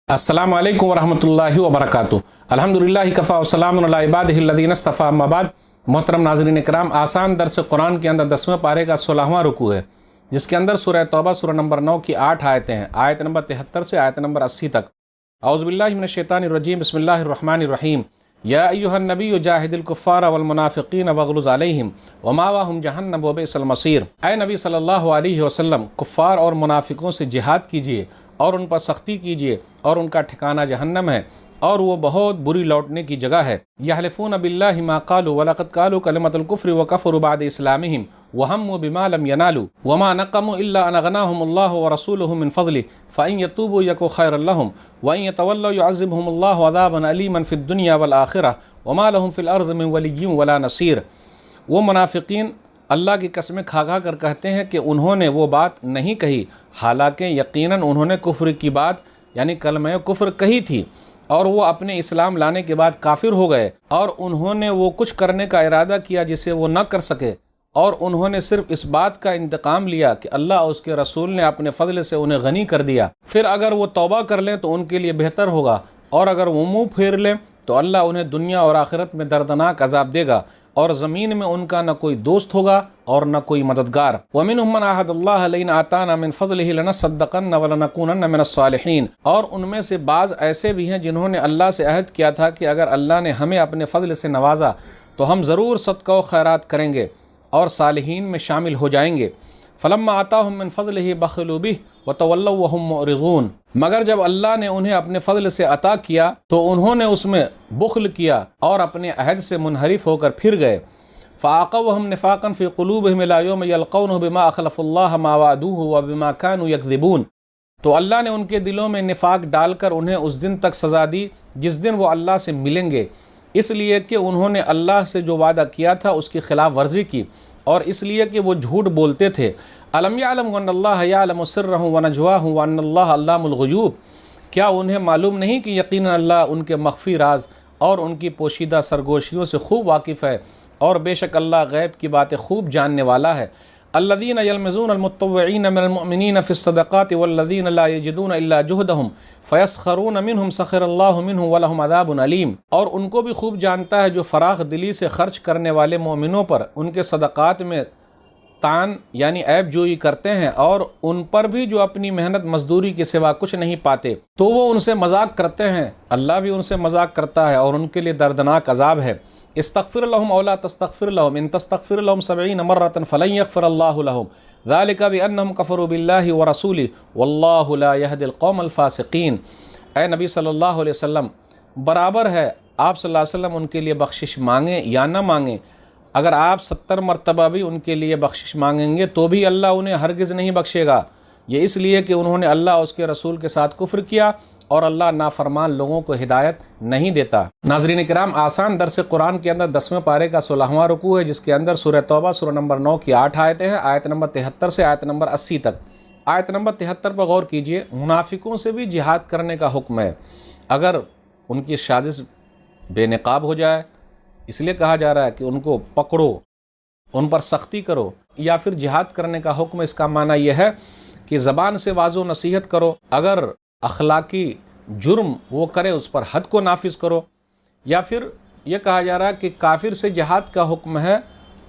अस्सलामु अलैकुम वरहमतुल्लाहि वबरकातुहू। अल्हम्दुलिल्लाहि कफ़ा वस्सलामुन अला इबादिहिल्लज़ीना इस्तफ़ा, अम्मा बाद। मोहतरम नाज़रीन इकराम, आसान दर्स कुरान के अंदर 10वें पारे का 16वां रुकू है, जिसके अंदर सूरह तौबा सूरह नंबर 9 की 8 आयतें हैं, आयत नंबर 73 से आयत नंबर 80 तक। औज़ु बिल्लाहि मिनश शैतानिर रजीम, बिस्मिल्लाहिर रहमानिर रहीम। या अय्युहन नबिय्यु जाहिदिल कुफ़्फ़ारा वल मुनाफ़िक़ीन वग़्लुज़ अलैहिम व मावाहुम जहन्नम व बि'सल मसीर। ऐ नबी सल्लल्लाहु अलैहि वसल्लम, कुफ़्फ़ार और मुनाफ़िकों से जिहाद कीजिए और उन पर सख्ती कीजिए और उनका ठिकाना जहन्नम है और वो बहुत बुरी लौटने की जगह है। यहलिफ़ून बिल्लाहि मा क़ालू व लक़द क़ालू कलिमतुल कुफ़्रि व कफ़रू बअद इस्लामिहिम व हम्मू बिमा लम यनालू व मा नक़मू इल्ला अन अग़नाहुमुल्लाहु व रसूलुहु मिन फ़ज़लिहि फ़इन यतूबू यकु ख़ैरन लहुम व इन यतवल्लौ युअज़्ज़िबहुमुल्लाहु अज़ाबन अलीमन फ़िद दुनिया वल आख़िरह व मा लहुम फ़िल अर्ज़ि मिन वलिय्यिन वला नसीर। वो मुनाफ़िक़ीन अल्लाह की कसमें खा खा कर कहते हैं कि उन्होंने वो बात नहीं कही, हालांकि यकीनन उन्होंने कुफ्र की बात यानी कलमा कुफ्र कही थी और वो अपने इस्लाम लाने के बाद काफिर हो गए, और उन्होंने वो कुछ करने का इरादा किया जिसे वो न कर सके, और उन्होंने सिर्फ इस बात का इंतकाम लिया कि अल्लाह और उसके रसूल ने अपने फजल से उन्हें गनी कर दिया। फिर अगर वो तौबा कर लें तो उनके लिए बेहतर होगा, और अगर वो मुँह फेर लें तो अल्लाह उन्हें दुनिया और आखिरत में दर्दनाक अजाब देगा, और ज़मीन में उनका न कोई दोस्त होगा और न कोई मददगार। वमिनहुम मन अहदल्लाह लइन आताना मिन फ़ज़लिहि लनसद्दक़न्न व लनकूनन्न मिनस्सालिहीन। और उनमें से बाज़ ऐसे भी हैं जिन्होंने अल्लाह से अहद किया था कि अगर अल्लाह ने हमें अपने फ़ज़ल से नवाजा तो हम ज़रूर सदका व खैरात करेंगे और सालिहीन में शामिल हो जाएंगे। फ़लम्मा आताहुम मिन फ़ज़लिहि बख़िलू बिहि व तवल्लौ व हुम मुअरिज़ून। मगर जब अल्लाह ने उन्हें अपने फ़ज़ल से अता किया तो उन्होंने उसमें बुख़्ल किया और अपने अहद से मुनहरिफ होकर फिर गए। फ़अक़बहुम निफ़ाक़न फ़ी क़ुलूबिहिम इला यौम यल्क़ौनहु बिमा अख़लफ़ुल्लाह मा वअदूहु व बिमा कानू यकज़िबून। तो अल्लाह ने उनके दिलों में निफ़ाक़ डालकर उन्हें उस दिन तक सज़ा दी जिस दिन वो अल्लाह से मिलेंगे, इसलिए कि उन्होंने अल्लाह से जो वादा किया था उसकी खिलाफ वर्जी की, और इसलिए कि वो झूठ बोलते थे। अलम यअलम अन्नल्लाह यअलमु सिर्रहुम व नजवाहुम व अन्नल्लाह अल्लामुल ग़ुयूब। क्या उन्हें मालूम नहीं कि यकीनन अल्लाह उनके मख्फ़ी राज और उनकी पोशीदा सरगोशियों से खूब वाकिफ़ है, और बेशक अल्लाह गैब की बातें खूब जानने वाला है। अल्लज़ीना यल्मिज़ून अल-मुत्तव्विईन मिनल मुअमिनीन फ़िस्सदक़ाति वल्लज़ीना ला यजिदून इल्ला जुहदहुम फ़यस्ख़रून मिनहुम सख़िरल्लाहु मिनहुम व लहुम अज़ाबुन अलीम। और उनको भी खूब जानता है जो फ़राग़ दिली से ख़र्च करने वाले मोमिनों पर उनके सदक़ात में तान यानी ऐब जोई करते हैं, और उन पर भी जो अपनी मेहनत मजदूरी के सिवा कुछ नहीं पाते तो वो उनसे मजाक करते हैं। अल्लाह भी उनसे मजाक करता है और उनके लिए दर्दनाक अजाब है। इस्तग़फ़िर लहुम औ ला तस्तग़फ़िर लहुम इन तस्तग़फ़िर लहुम 70 मर्रतन फ़लन यग़फ़िरल्लाहु लहुम ज़ालिका बिअन्नहुम कफ़रू बिल्लाहि व रसूलिहि वल्लाहु ला यहदिल क़ौमल फ़ासिक़ीन। ऐ नबी सल्लल्लाहु अलैहि वसल्लम, बराबर है आप सल्लल्लाहु अलैहि वसल्लम उनके लिए बख्शिश मांगें या न मांगें। अगर आप 70 मरतबा भी उनके लिए बख्शिश मांगेंगे तो भी अल्लाह उन्हें हरगिज़ नहीं बख्शेगा। ये इसलिए कि उन्होंने अल्लाह और उसके रसूल के साथ कुफ्र किया, और अल्लाह नाफरमान लोगों को हिदायत नहीं देता। नाज़रीन किराम, आसान दर्स कुरान के अंदर 10वें पारे का 16वां रुकू है, जिसके अंदर सूरह तौबा सूरह नंबर 9 की 8 आयतें हैं, आयत नंबर 73 से आयत नंबर 80 तक। आयत नंबर 73 पर गौर कीजिए। मुनाफिकों से भी जिहाद करने का हुक्म है अगर उनकी साजिश बेनकाब हो जाए, इसलिए कहा जा रहा है कि उनको पकड़ो, उन पर सख्ती करो, या फिर जिहाद करने का हुक्म इसका माना यह है कि ज़बान से वाज़ो नसीहत करो, अगर अखलाकी जुर्म वो करे उस पर हद को नाफिज करो, या फिर यह कहा जा रहा है कि काफिर से जिहाद का हुक्म है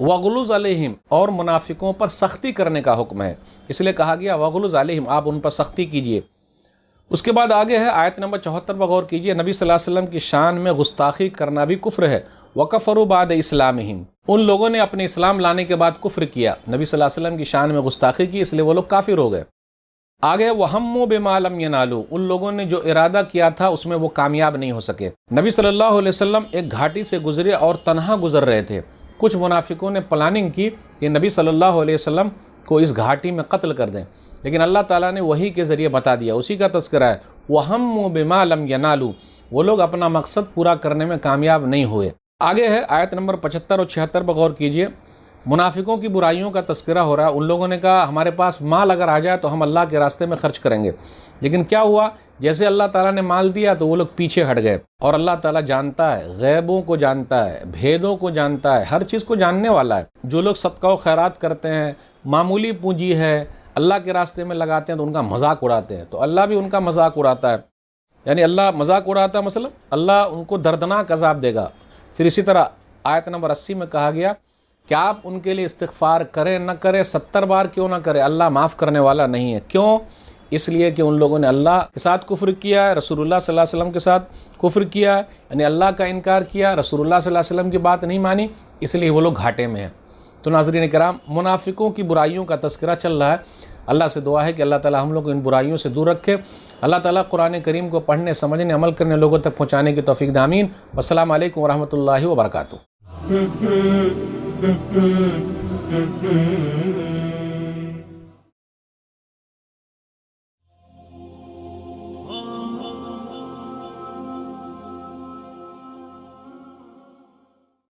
वग़्लुज़ अलैहिम, और मुनाफिकों पर सख्ती करने का हुक्म है, इसलिए कहा गया वग़्लुज़ अलैहिम, आप उन पर सख्ती कीजिए। उसके बाद आगे है आयत नंबर 74 पर गौर कीजिए। नबी सल्लल्लाहु अलैहि वसल्लम की शान में गुस्ताखी करना भी कुफ्र है। वकफ़रू बाद इस्लामिहिम, उन लोगों ने अपने इस्लाम लाने के बाद कुफ्र किया, नबी सल्लल्लाहु अलैहि वसल्लम की शान में गुस्ताखी की, इसलिए वो लोग काफिर हो गए। आगे वहम्मू बिमा लम यनालू, उन लोगों ने जो इरादा किया था उसमें वो कामयाब नहीं हो सके। नबी सल्लल्लाहु अलैहि वसल्लम एक घाटी से गुजरे और तन्हा गुजर रहे थे। कुछ मुनाफिकों ने प्लानिंग की कि नबी सल्लल्लाहु अलैहि वसल्लम को इस घाटी में कत्ल कर दें, लेकिन अल्लाह ताला ने वही के ज़रिए बता दिया, उसी का तज़किरा है। वहम्मू बिमा लम यनालू, वो लोग अपना मकसद पूरा करने में कामयाब नहीं हुए। आगे है आयत नंबर 75 और 76 पर गौर कीजिए। मुनाफिकों की बुराइयों का तज़किरा हो रहा है। उन लोगों ने कहा हमारे पास माल अगर आ जाए तो हम अल्लाह के रास्ते में खर्च करेंगे, लेकिन क्या हुआ, जैसे अल्लाह ताला ने माल दिया तो वो लोग पीछे हट गए। और अल्लाह ताला जानता है, गैबों को जानता है, भेदों को जानता है, हर चीज़ को जानने वाला है। जो लोग सदका व खैरात करते हैं, मामूली पूंजी है, अल्लाह के रास्ते में लगाते हैं तो उनका मजाक उड़ाते हैं, तो अल्लाह भी उनका मजाक उड़ाता है। یعنی اللہ مذاق اڑاتا مثلا اللہ ان کو دردناک عذاب دے گا۔ پھر اسی طرح آیت نمبر 80 میں کہا گیا کہ آپ ان کے لیے استغفار کریں نہ کریں، 70 بار کیوں نہ کریں، اللہ معاف کرنے والا نہیں ہے۔ کیوں؟ اس لیے کہ ان لوگوں نے اللہ کے ساتھ کفر کیا ہے، رسول اللہ صلی اللہ علیہ وسلم کے ساتھ کفر کیا ہے، یعنی اللہ کا انکار کیا، رسول اللہ صلی اللہ علیہ وسلم کی بات نہیں مانی، اس لیے وہ لوگ گھاٹے میں ہیں۔ تو ناظرین کرام، منافقوں کی برائیوں کا تذکرہ چل رہا ہے۔ اللہ سے دعا ہے کہ اللہ تعالی ہم لوگ کو ان برائیوں سے دور رکھے۔ اللہ تعالیٰ قرآن کریم کو پڑھنے، سمجھنے، عمل کرنے، لوگوں تک پہنچانے کی توفیق دے۔ آمین۔ والسلام علیکم ورحمۃ اللہ وبرکاتہ۔